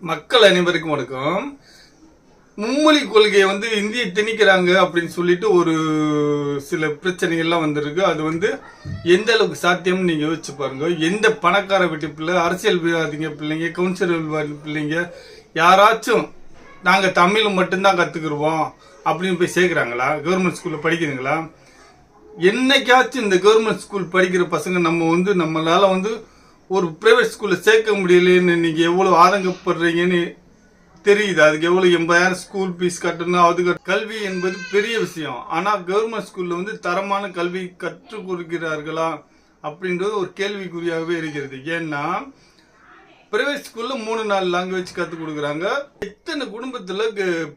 மக்கள் அனைவருக்கும் வணக்கம். மும்மொழி கொள்கையை இந்தியை திணிக்கிறாங்க அப்படின்னு சொல்லிட்டு ஒரு சில பிரச்சனைகள்லாம் வந்திருக்கு. அது எந்த அளவுக்கு சாத்தியம்னு நீங்க யோசிச்சு பாருங்க. எந்த பணக்கார வீட்டு பிள்ளை, அரசியல்வாதிங்க பிள்ளைங்க, கவுன்சிலர் பிள்ளைங்க யாராச்சும் நாங்க தமிழ் மட்டும்தான் கத்துக்கிடுவோம் அப்படின்னு போய் சேர்க்கிறாங்களா? கவர்மெண்ட் ஸ்கூல்ல படிக்கிறீங்களா? என்னைக்காச்சும் இந்த கவர்மெண்ட் ஸ்கூல் படிக்கிற பசங்க நம்மளால ஒரு பிரைவேட் ஸ்கூல்ல சேர்க்க முடியலன்னு நீங்க எவ்வளவு ஆதங்கப்படுறீங்கன்னு தெரியுது. அதுக்கு எவ்வளவு 80,000 ஸ்கூல் ஃபீஸ் கட்டணும். அதுக்கு கல்வி என்பது பெரிய விஷயம். ஆனா கவர்மெண்ட் ஸ்கூல்ல தரமான கல்வி கற்றுக் கொடுக்கிறார்களா அப்படின்றது ஒரு கேள்விக்குறியாகவே இருக்கிறது. ஏன்னா பிரைவேட் ஸ்கூல்ல 3-4 லாங்குவேஜ் கற்றுக் கொடுக்குறாங்க. எத்தனை குடும்பத்துல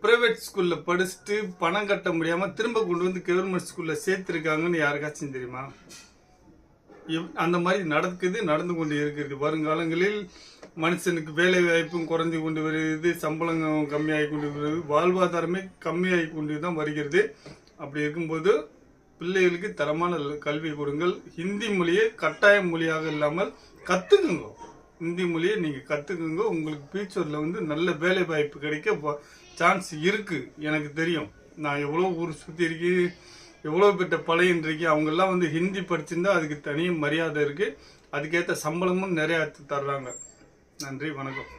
பிரைவேட் ஸ்கூல்ல படிச்சுட்டு பணம் கட்ட முடியாம திரும்ப கொண்டு கவர்மெண்ட் ஸ்கூல்ல சேர்த்திருக்காங்கன்னு யாருக்காச்சும் தெரியுமா? அந்த மாதிரி நடந்து கொண்டு இருக்கிறது. வருங்காலங்களில் மனுஷனுக்கு வேலை வாய்ப்பும் குறைஞ்சு கொண்டு வருகிறது, சம்பளம் கம்மியாகி கொண்டு வருகிறது, வாழ்வாதாரமே கம்மியாகி கொண்டு தான் வருகிறது. அப்படி இருக்கும்போது பிள்ளைகளுக்கு தரமான கல்வி கொடுங்கள். ஹிந்தி மொழியை கட்டாய மொழியாக இல்லாமல் கத்துக்குங்க. ஹிந்தி மொழியை நீங்க கத்துக்குங்க. உங்களுக்கு ஃபியூச்சர்ல நல்ல வேலை வாய்ப்பு கிடைக்க சான்ஸ் இருக்கு. எனக்கு தெரியும். நான் எவ்வளோ ஊர் சுற்றி இருக்கு, எவ்வளோ பெற்ற பழையன் இருக்கு. அவங்கெல்லாம் ஹிந்தி படிச்சிருந்தா அதுக்கு தனி மரியாதை இருக்கு. அதுக்கேற்ற சம்பளமும் நிறைய தர்றாங்க. நன்றி, வணக்கம்.